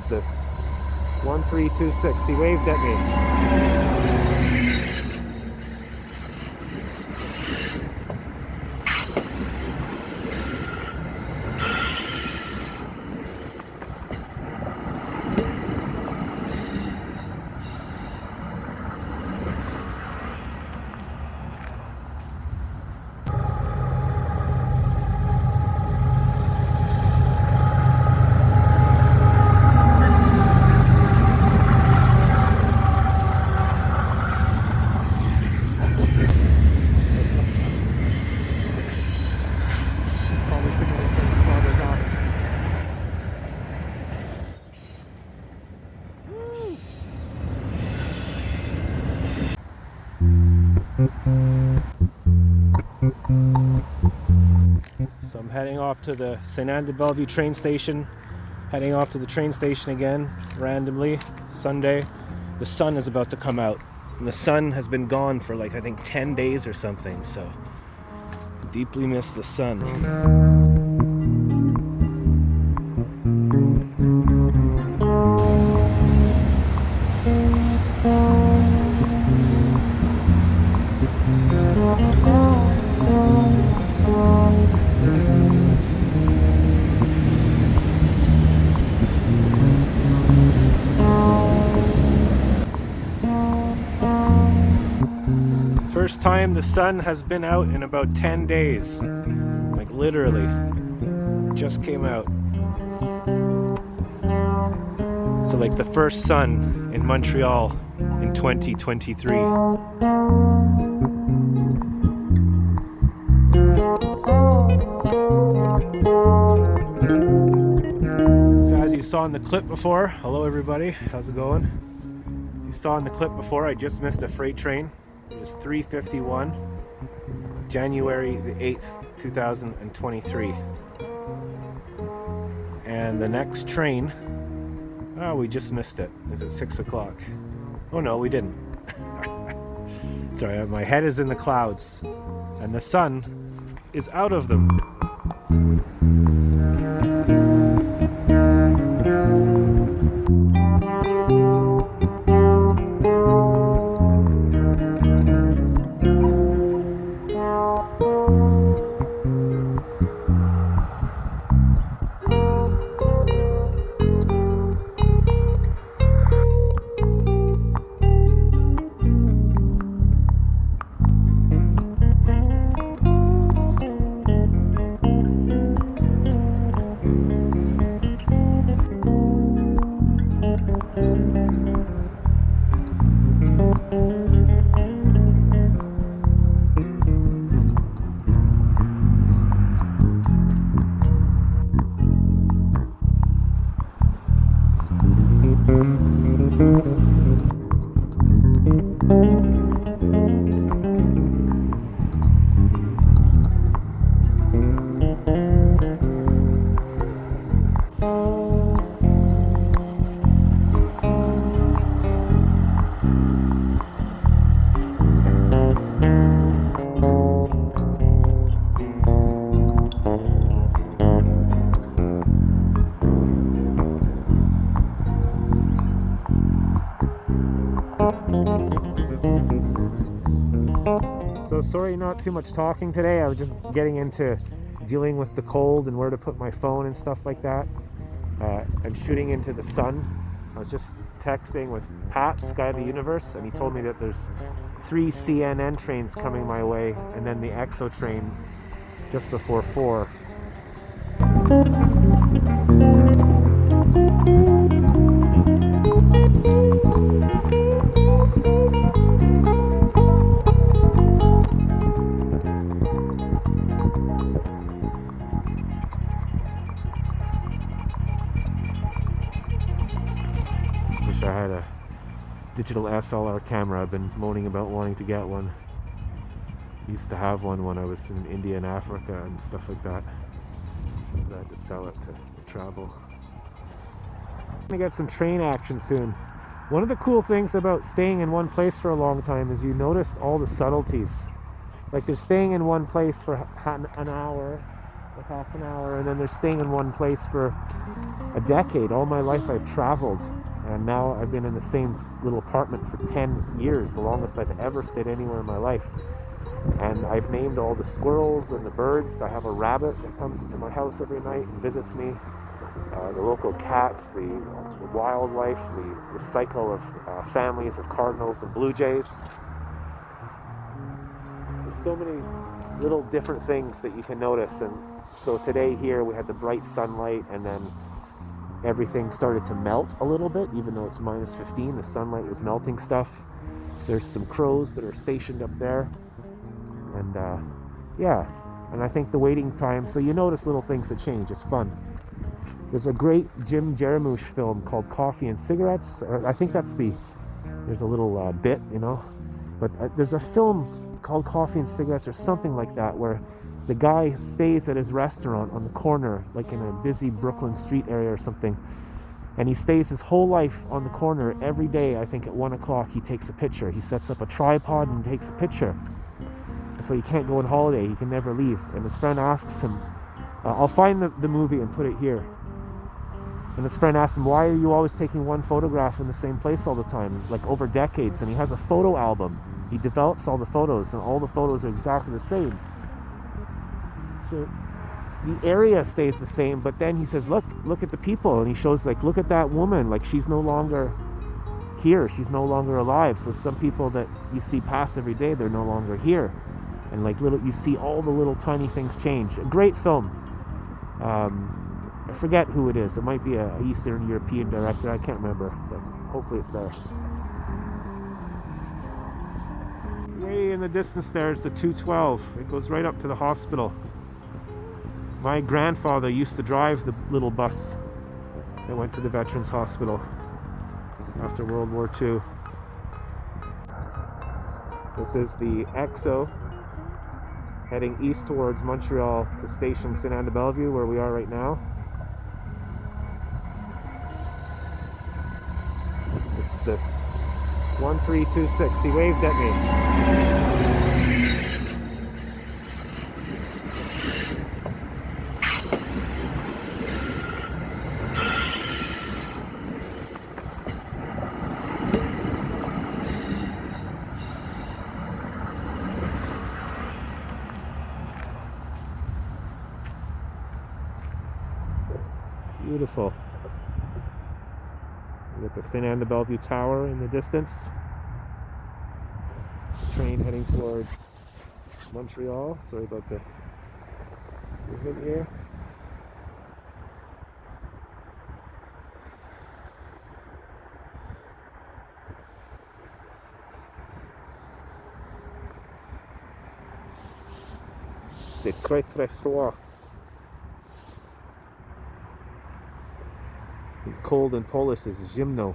the 1326. He waved at me. So I'm heading off to the Sainte-Anne-de-Bellevue train station. Heading off to the train station again, randomly, Sunday. The sun is about to come out. And the sun has been gone for like, I think 10 days or something, so deeply miss the sun. First time the sun has been out in about 10 days. Like literally. Just came out. So like the first sun in Montreal in 2023. So as you saw in the clip before, hello everybody, how's it going? As you saw in the clip before, I just missed a freight train. It was 3:51, January the 8th, 2023. And the next train, oh, we just missed it. Is it 6 o'clock? Oh no, we didn't. Sorry, my head is in the clouds and the sun is out of them. So sorry, not too much talking today. I was just getting into dealing with the cold and where to put my phone and stuff like that. And shooting into the sun. I was just texting with Pat, SkyOfTheUniverse, and he told me that there's 3 CNN trains coming my way, and then the EXO train just before 4. Wish I had a digital SLR camera. I've been moaning about wanting to get one. Used to have one when I was in India and Africa and stuff like that. But I had to sell it to travel. I'm gonna get some train action soon. One of the cool things about staying in one place for a long time is you notice all the subtleties. Like they're staying in one place for an hour, for half an hour, and then they're staying in one place for a decade. All my life I've traveled, and now I've been in the same little apartment for 10 years, the longest I've ever stayed anywhere in my life. And I've named all the squirrels and the birds. I have a rabbit that comes to my house every night and visits me. The local cats, the wildlife, the cycle of families of cardinals and blue jays. There's so many little different things that you can notice. And so today here we had the bright sunlight, and then everything started to melt a little bit, even though it's minus 15. The sunlight was melting stuff. There's some crows that are stationed up there. And yeah, and I think the waiting time, so you notice little things that change. It's fun. There's a great Jim Jarmusch film called Coffee and Cigarettes. I think that's there's a little bit, you know. But there's a film called Coffee and Cigarettes or something like that, where the guy stays at his restaurant on the corner, like in a busy Brooklyn street area or something. And he stays his whole life on the corner. Every day, I think at 1 o'clock, he takes a picture. He sets up a tripod and takes a picture. So he can't go on holiday. He can never leave. And his friend asks him, I'll find the movie and put it here. And his friend asks him, why are you always taking one photograph in the same place all the time, like over decades? And he has a photo album. He develops all the photos, and all the photos are exactly the same. So the area stays the same, but then he says, look at the people. And he shows, like, look at that woman. Like, she's no longer here. She's no longer alive. So some people that you see pass every day, they're no longer here. And like you see all the little tiny things change. A great film. I forget who it is. It might be an Eastern European director. I can't remember, but hopefully it's there. Way in the distance there is the 212. It goes right up to the hospital. My grandfather used to drive the little bus that went to the Veterans Hospital after World War II. This is the EXO heading east towards Montreal to station Sainte-Anne-de-Bellevue, where we are right now. It's the 1326. He waved at me. Beautiful. You got the Sainte-Anne-de-Bellevue Tower in the distance. The train heading towards Montreal. Sorry about the movement here. C'est très très froid. Cold in Polish is zimno.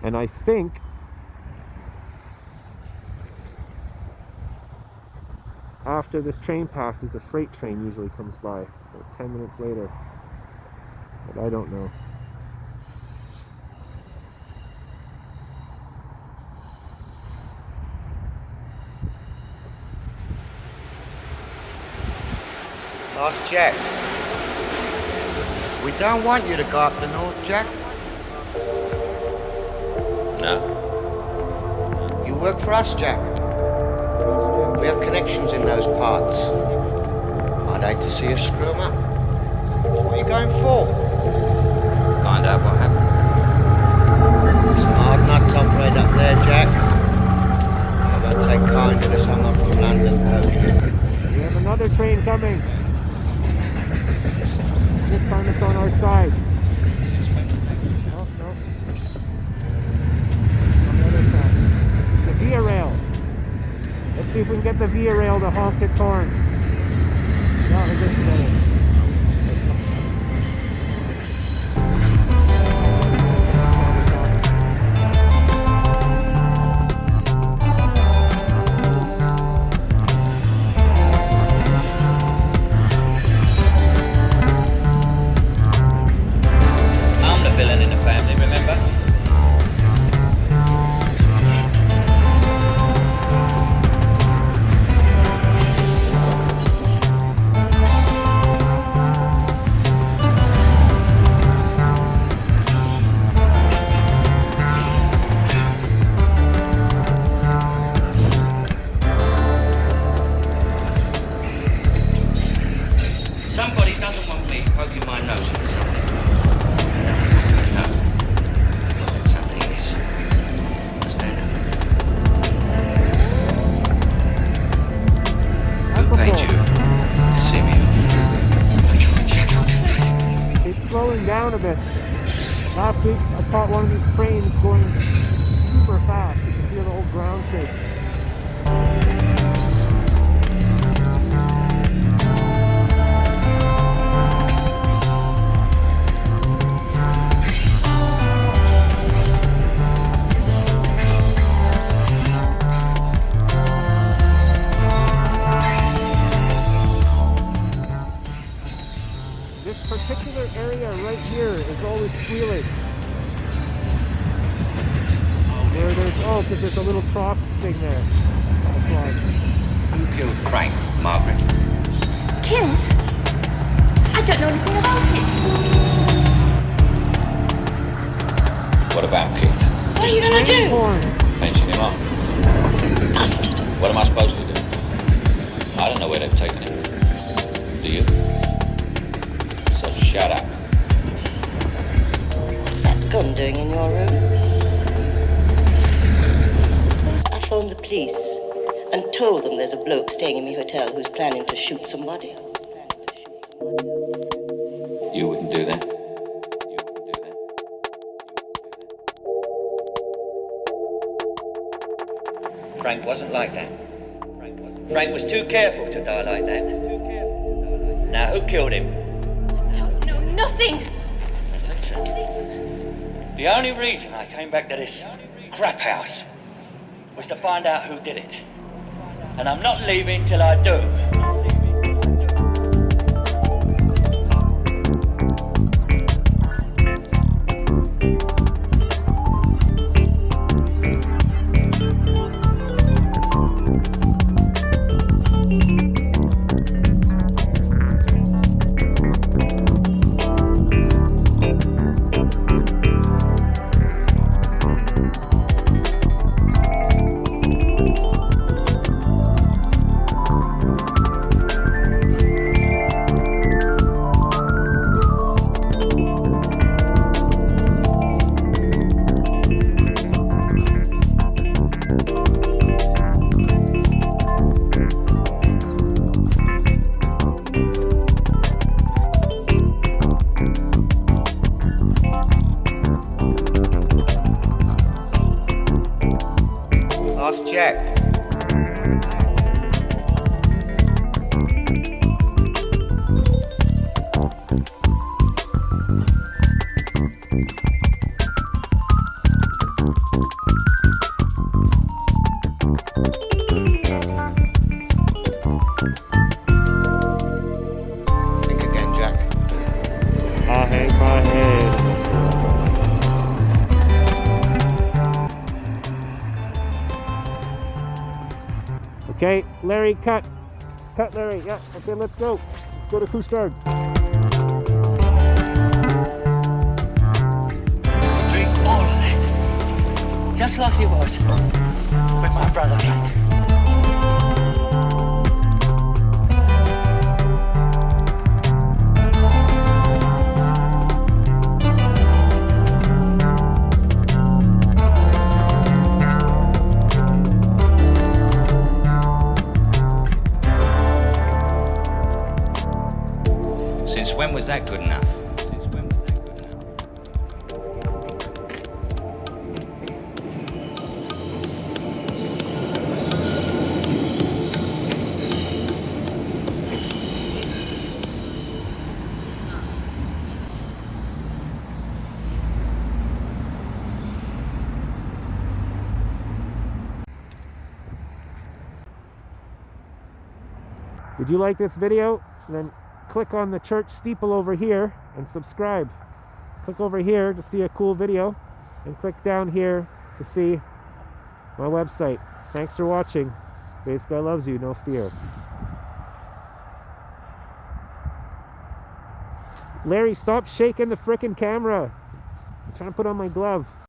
And I think after this train passes, a freight train usually comes by, about 10 minutes later. But I don't know. Last Jack. We don't want you to go up the north, Jack. No. You work for us, Jack. We have connections in those parts. I'd hate to see you screw them up. What are you going for? Find out what happened. Some hard nuts operate up there, Jack. I don't take kind to this hung up from London, though. We have another train coming. This time it's on our side. Oh, no. On the other side. The Via Rail. Let's see if we can get the Via Rail to honk its horn. No, it doesn't get it. down a bit. Last week I caught one of these trains going super fast. You can feel the whole ground shake. This particular area right here is always squealing. Where there's, oh, because there's a little cross thing there. That's why. Who killed Caine, Margaret? Killed? I don't know anything about it. What about kicked? What are you gonna do? Horn. Pension him off. Bastard. What am I supposed to do? I don't know where they've taken him. Do you? So shut up. What's that gun doing in your room? Suppose I phoned the police and told them there's a bloke staying in my hotel who's planning to shoot somebody. You wouldn't do that. Frank wasn't like that. Frank was too careful to die like that. Now, who killed him? I don't know nothing. Listen. The only reason I came back to this crap house was to find out who did it. And I'm not leaving till I do. Ask Jack. Think again, Jack. I'll hang my head. Okay, Larry, cut. Cut, Larry. Yeah, okay, let's go. Let's go to Couche-Tard. Drink all of it. Just like it was with my brother Frank. Since when was that good enough? Did you like this video? Then click on the church steeple over here and subscribe. Click over here to see a cool video and click down here to see my website. Thanks for watching. Base Guy loves you, no fear. Larry, stop shaking the frickin' camera. I'm trying to put on my glove.